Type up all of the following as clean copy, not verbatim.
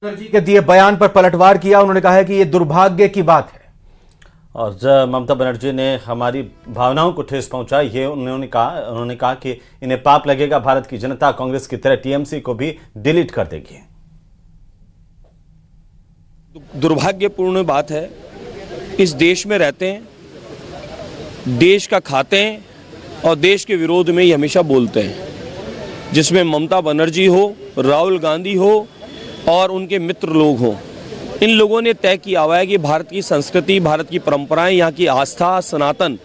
जी के दिए बयान पर पलटवार किया। उन्होंने कहा है कि यह दुर्भाग्य की बात है और ममता बनर्जी ने हमारी भावनाओं को ठेस पहुंचाई है। उन्होंने कहा कि इन्हें पाप लगेगा, भारत की जनता कांग्रेस की तरह टीएमसी को भी डिलीट कर देगी। दुर्भाग्यपूर्ण बात है, इस देश में रहते हैं, देश का खाते हैं और देश के विरोध में ही हमेशा बोलते हैं, जिसमें ममता बनर्जी हो, राहुल गांधी हो और उनके मित्र लोग हों। इन लोगों ने तय किया हुआ है कि भारत की संस्कृति, भारत की परंपराएं, यहाँ की आस्था, सनातन,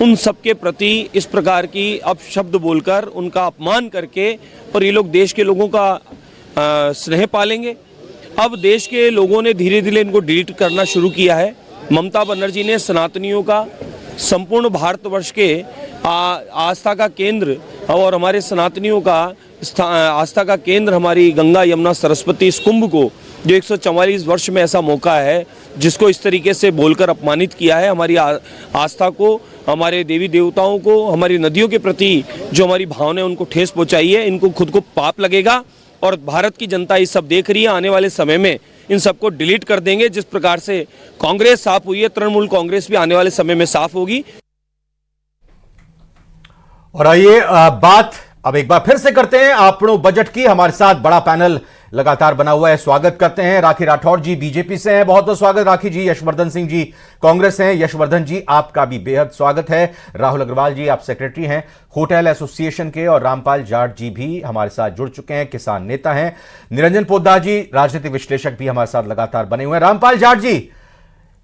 उन सब के प्रति इस प्रकार की अपशब्द बोलकर, उनका अपमान करके और ये लोग देश के लोगों का स्नेह पालेंगे। अब देश के लोगों ने धीरे धीरे इनको डिलीट करना शुरू किया है। ममता बनर्जी ने सनातनियों का, संपूर्ण भारतवर्ष के आस्था का केंद्र और हमारे सनातनियों का आस्था का केंद्र हमारी गंगा यमुना सरस्वती इस कुंभ को, जो 144 वर्ष में ऐसा मौका है, जिसको इस तरीके से बोलकर अपमानित किया है। हमारी आस्था को, हमारे देवी देवताओं को, हमारी नदियों के प्रति जो हमारी भावना है उनको ठेस पहुंचाई है। इनको खुद को पाप लगेगा और भारत की जनता ये सब देख रही है। आने वाले समय में इन सबको डिलीट कर देंगे। जिस प्रकार से कांग्रेस साफ हुई है, तृणमूल कांग्रेस भी आने वाले समय में साफ होगी। और आइए बात अब एक बार फिर से करते हैं आपनों बजट की। हमारे साथ बड़ा पैनल लगातार बना हुआ है। स्वागत करते हैं, राखी राठौर जी बीजेपी से हैं, बहुत बहुत स्वागत राखी जी। यशवर्धन सिंह जी कांग्रेस हैं। यशवर्धन जी आपका भी बेहद स्वागत है। राहुल अग्रवाल जी आप सेक्रेटरी हैं होटल एसोसिएशन के, और रामपाल जाट जी भी हमारे साथ जुड़ चुके हैं, किसान नेता हैं। निरंजन पोद्दार जी राजनीतिक विश्लेषक भी हमारे साथ लगातार बने हुए हैं। रामपाल जाट जी,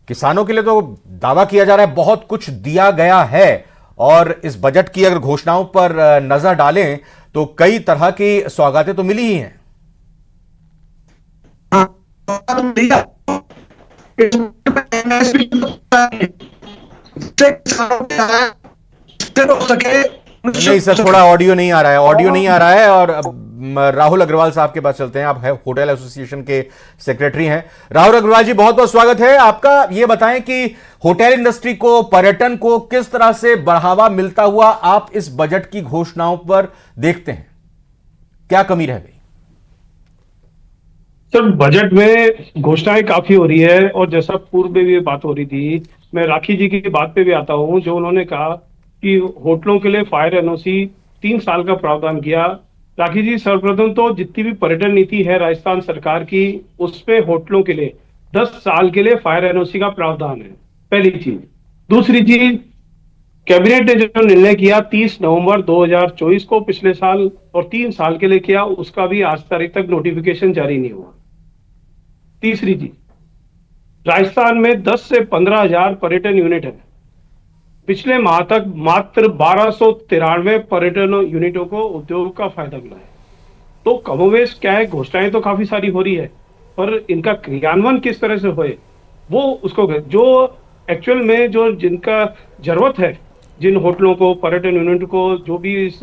किसानों के लिए तो दावा किया जा रहा है बहुत कुछ दिया गया है, और इस बजट की अगर घोषणाओं पर नजर डालें तो कई तरह की सौगातें तो मिली ही हैं। नहीं सर, थोड़ा ऑडियो नहीं आ रहा है, ऑडियो नहीं आ रहा है। और राहुल अग्रवाल साहब के पास चलते हैं। आप होटल एसोसिएशन के सेक्रेटरी हैं। राहुल अग्रवाल जी बहुत बहुत स्वागत है आपका। ये बताएं कि होटल इंडस्ट्री को, पर्यटन को किस तरह से बढ़ावा मिलता हुआ आप इस बजट की घोषणाओं पर देखते हैं, क्या कमी रह गई? सर, बजट में घोषणाएं काफी हो रही है, और जैसा पूर्व में भी बात हो रही थी, मैं राखी जी की बात पे भी आता हूं, जो उन्होंने कहा कि होटलों के लिए फायर एनओसी 3 साल का प्रावधान किया। राखी जी, सर्वप्रथम तो जितनी भी पर्यटन नीति है राजस्थान सरकार की, उसमें होटलों के लिए 10 साल के लिए फायर एनओसी का प्रावधान है, पहली चीज। दूसरी चीज, कैबिनेट ने जो निर्णय किया 30 नवंबर 2024 को पिछले साल, और 3 साल के लिए किया, उसका भी आज तारीख तक नोटिफिकेशन जारी नहीं हुआ। तीसरी चीज, राजस्थान में 10 से 15 हजार पर्यटन यूनिट है। पिछले माह तक मात्र 1293 पर्यटन यूनिटों को उद्योग का फायदा मिला है। तो कमोवेश क्या है, घोषणाएं तो काफी सारी हो रही है, पर इनका क्रियान्वयन किस तरह से होए, वो उसको जो एक्चुअल में जो जिनका जरूरत है, जिन होटलों को, पर्यटन यूनिट को, जो भी इस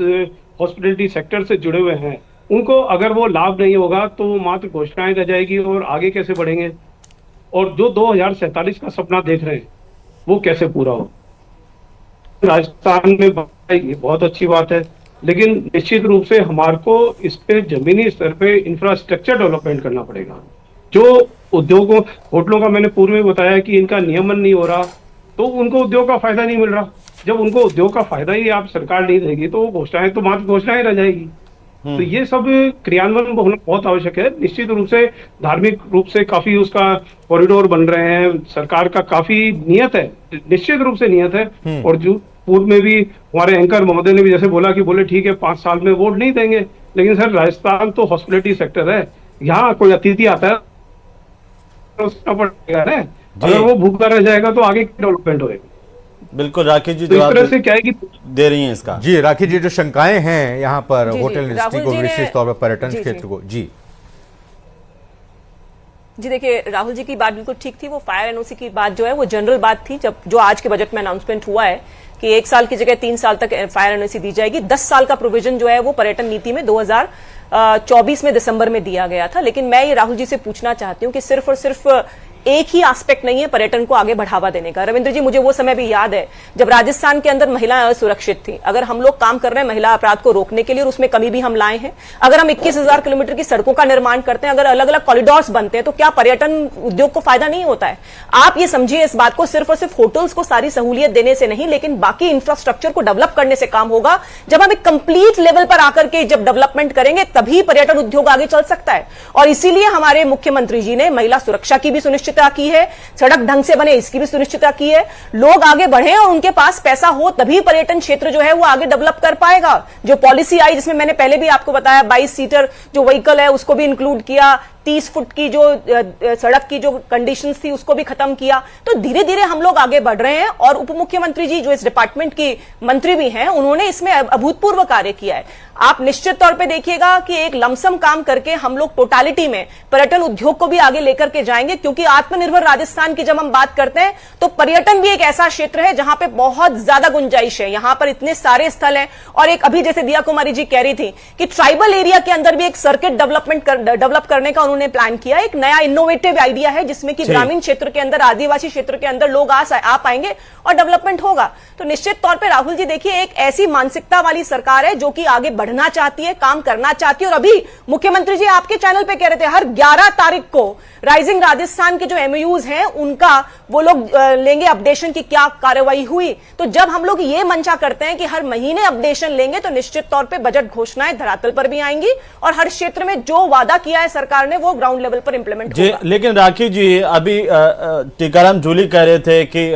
हॉस्पिटलिटी सेक्टर से जुड़े हुए हैं, उनको अगर वो लाभ नहीं होगा तो वो मात्र घोषणाएं रह जाएगी, और आगे कैसे बढ़ेंगे, और जो 2047 का सपना देख रहे हैं वो कैसे पूरा हो। राजस्थान में बहुत अच्छी बात है, लेकिन निश्चित रूप से हमारे को इस पे जमीनी स्तर पे इंफ्रास्ट्रक्चर डेवलपमेंट करना पड़ेगा। जो उद्योगों, होटलों का मैंने पूर्व में बताया कि इनका नियमन नहीं हो रहा, तो उनको उद्योग का फायदा नहीं मिल रहा। जब उनको उद्योग का फायदा ही आप सरकार नहीं देगी तो घोषणाएं तो मात्र घोषणाएं रह जाएगी। तो ये सब क्रियान्वयन होना बहुत आवश्यक है। निश्चित रूप से धार्मिक रूप से काफी उसका कॉरिडोर बन रहे हैं, सरकार का काफी नियत है, निश्चित रूप से नियत है। और जो पूर्व में भी हमारे एंकर महोदय ने भी जैसे बोला कि बोले ठीक है 5 साल में वोट नहीं देंगे, लेकिन सर राजस्थान तो हॉस्पिटलिटी सेक्टर है, यहाँ कोई अतिथि आता है तो उसका पड़ेगा ना, अगर वो भूखा रह जाएगा तो आगे डेवलपमेंट होएगा। बिल्कुल राखी जी, तो इस तरह से क्या है कि दे रही हैं इसका। जी राखी जी, जो शंकाएं हैं यहाँ पर होटल इंडस्ट्री को, विशेष तौर पर पर्यटन क्षेत्र को, जी देखिए राहुल जी की बात बिल्कुल ठीक थी। वो फायर एनओसी की बात जो है वो जनरल बात थी, जब जो आज के बजट में अनाउंसमेंट हुआ है कि 1 साल की जगह 3 साल तक फायर एनओसी दी जाएगी। 10 साल का प्रोविजन जो है वो पर्यटन नीति में 2024 में दिसंबर में दिया गया था। लेकिन मैं ये राहुल जी से पूछना चाहती हूँ कि सिर्फ और सिर्फ एक ही एस्पेक्ट नहीं है पर्यटन को आगे बढ़ावा देने का। रविंद्र जी, मुझे वो समय भी याद है जब राजस्थान के अंदर महिलाएं असुरक्षित थी। अगर हम लोग काम कर रहे हैं महिला अपराध को रोकने के लिए और उसमें कमी भी हम लाए हैं, अगर हम 21,000 किलोमीटर की सड़कों का निर्माण करते हैं, अगर अलग अलग कॉरिडोर्स बनते हैं, तो क्या पर्यटन उद्योग को फायदा नहीं होता है? आप ये समझिए इस बात को, सिर्फ और सिर्फ होटल्स को सारी सहूलियत देने से नहीं, लेकिन बाकी इंफ्रास्ट्रक्चर को डेवलप करने से काम होगा। जब हम एक कंप्लीट लेवल पर आकर के जब डेवलपमेंट करेंगे तभी पर्यटन उद्योग आगे चल सकता है। और इसीलिए हमारे मुख्यमंत्री जी ने महिला सुरक्षा की भी सुनिश्चितता की है, सड़क ढंग से बने इसकी भी सुनिश्चितता की है। लोग आगे बढ़े और उनके पास पैसा हो तभी पर्यटन क्षेत्र जो है वो आगे डेवलप कर पाएगा। जो पॉलिसी आई जिसमें मैंने पहले भी आपको बताया 22 सीटर जो व्हीकल है उसको भी इंक्लूड किया, 30 फुट की जो सड़क की जो कंडीशंस थी उसको भी खत्म किया। तो धीरे धीरे हम लोग आगे बढ़ रहे हैं और उप मुख्यमंत्री जी जो इस डिपार्टमेंट की मंत्री भी हैं उन्होंने इसमें अभूतपूर्व कार्य किया है। आप निश्चित तौर पे देखिएगा कि एक लमसम काम करके हम लोग टोटालिटी में पर्यटन उद्योग को भी आगे लेकर के जाएंगे, क्योंकि आत्मनिर्भर राजस्थान की जब हम बात करते हैं तो पर्यटन भी एक ऐसा क्षेत्र है जहां पे बहुत ज्यादा गुंजाइश है। यहां पर इतने सारे स्थल हैं और एक अभी जैसे दिया कुमारी जी कह रही थी कि ट्राइबल एरिया के अंदर भी एक सर्किट डेवलप करने का उन्होंने प्लान किया। एक नया इनोवेटिव आइडिया है जिसमें कि ग्रामीण क्षेत्र के अंदर, आदिवासी क्षेत्र के अंदर लोग आ पाएंगे और डेवलपमेंट होगा। तो निश्चित तौर पे राहुल जी देखिए, एक ऐसी मानसिकता वाली सरकार है जो कि आगे बढ़ना चाहती है, काम करना चाहती है। और अभी मुख्यमंत्री जी आपके चैनल पे कह रहे थे हर 11 तारीख को राइजिंग राजस्थान के जो एमओयूज हैं उनका वो लोग लेंगे अपडेशन की क्या कार्रवाई हुई। तो जब हम लोग ये मंशा करते हैं कि हर महीने अपडेशन लेंगे तो निश्चित तौर पे बजट घोषणाएं धरातल पर भी आएंगी और हर क्षेत्र में जो वादा किया है सरकार ने वो ग्राउंड लेवल पर इंप्लीमेंट होगा। लेकिन राखी जी, अभी टीकाराम जूली कह रहे थे कि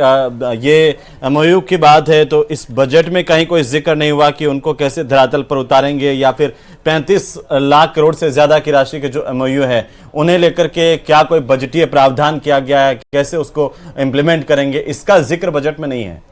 ये एमओयू की बात है तो इस बजट में कहीं कोई जिक्र नहीं हुआ कि उनको कैसे धरातल पर उतारेंगे, या फिर 35 लाख करोड़ से ज्यादा की राशि के जो एमओयू है उन्हें लेकर के क्या कोई बजटीय प्रावधान किया गया है, कैसे उसको इंप्लीमेंट करेंगे, इसका जिक्र बजट में नहीं है।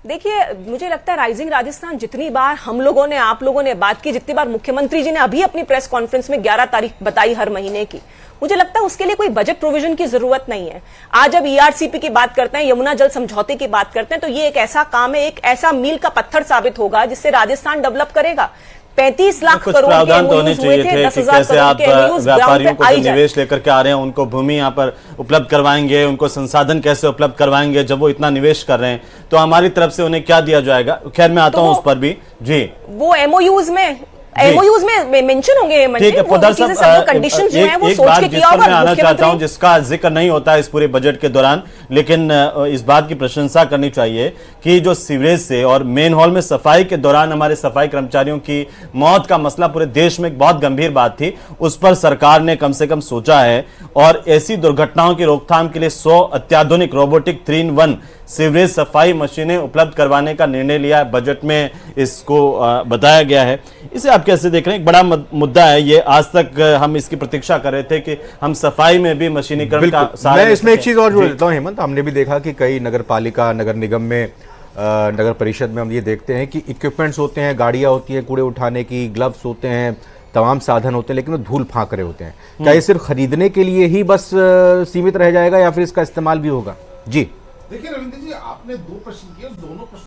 देखिए, मुझे लगता है राइजिंग राजस्थान जितनी बार हम लोगों ने, आप लोगों ने बात की, जितनी बार मुख्यमंत्री जी ने अभी अपनी प्रेस कॉन्फ्रेंस में 11 तारीख बताई हर महीने की, मुझे लगता है उसके लिए कोई बजट प्रोविजन की जरूरत नहीं है। आज जब ईआरसीपी की बात करते हैं, यमुना जल समझौते की बात करते हैं, तो ये एक ऐसा काम है, एक ऐसा मील का पत्थर साबित होगा जिससे राजस्थान डेवलप करेगा। 35 लाख कुछ करोड़ प्रावधान तो होने चाहिए थे कि कैसे आप व्यापारियों को जो निवेश लेकर के आ रहे हैं उनको भूमि यहाँ पर उपलब्ध करवाएंगे, उनको संसाधन कैसे उपलब्ध करवाएंगे जब वो इतना निवेश कर रहे हैं, तो हमारी तरफ से उन्हें क्या दिया जाएगा। खैर मैं आता हूं उस पर भी जी। वो एमओयूज में मेंशन होंगे, ठीक है पोद्दार साहब, कंडीशंस जो हैं वो एक सोच बात के जिस किया पर मैं होगा आना चाहता हूं जिसका जिक्र नहीं होता है इस पूरे बजट के दौरान, लेकिन इस बात की प्रशंसा करनी चाहिए कि जो सीवरेज से और मेन हॉल में सफाई के दौरान हमारे सफाई कर्मचारियों की मौत का मसला पूरे देश में एक बहुत गंभीर बात थी, उस पर सरकार ने कम से कम सोचा है और ऐसी दुर्घटनाओं की रोकथाम के लिए 100 अत्याधुनिक रोबोटिक 3-in-1 सीवरेज सफाई मशीनें उपलब्ध करवाने का निर्णय लिया है। बजट में इसको बताया गया है। इसे आप कैसे देख रहे हैं? एक बड़ा मुद्दा है ये, आज तक हम इसकी प्रतीक्षा कर रहे थे कि हम सफाई में भी मशीनीकरण का मैं इसमें एक चीज और जोड़ देता हूं हेमंत, हमने भी देखा कि कई नगर पालिका, नगर निगम में, नगर परिषद में हम ये देखते हैं कि इक्विपमेंट्स होते हैं, गाड़ियां होती हैं कूड़े उठाने की, ग्लव्स होते हैं, तमाम साधन होते हैं, लेकिन वो धूल फांक रहे होते हैं। क्या ये सिर्फ खरीदने के लिए ही बस सीमित रह जाएगा या फिर इसका इस्तेमाल भी होगा? जी देखिए रविंद्र जी, आपने 2 प्रश्न किए, दोनों प्रश्न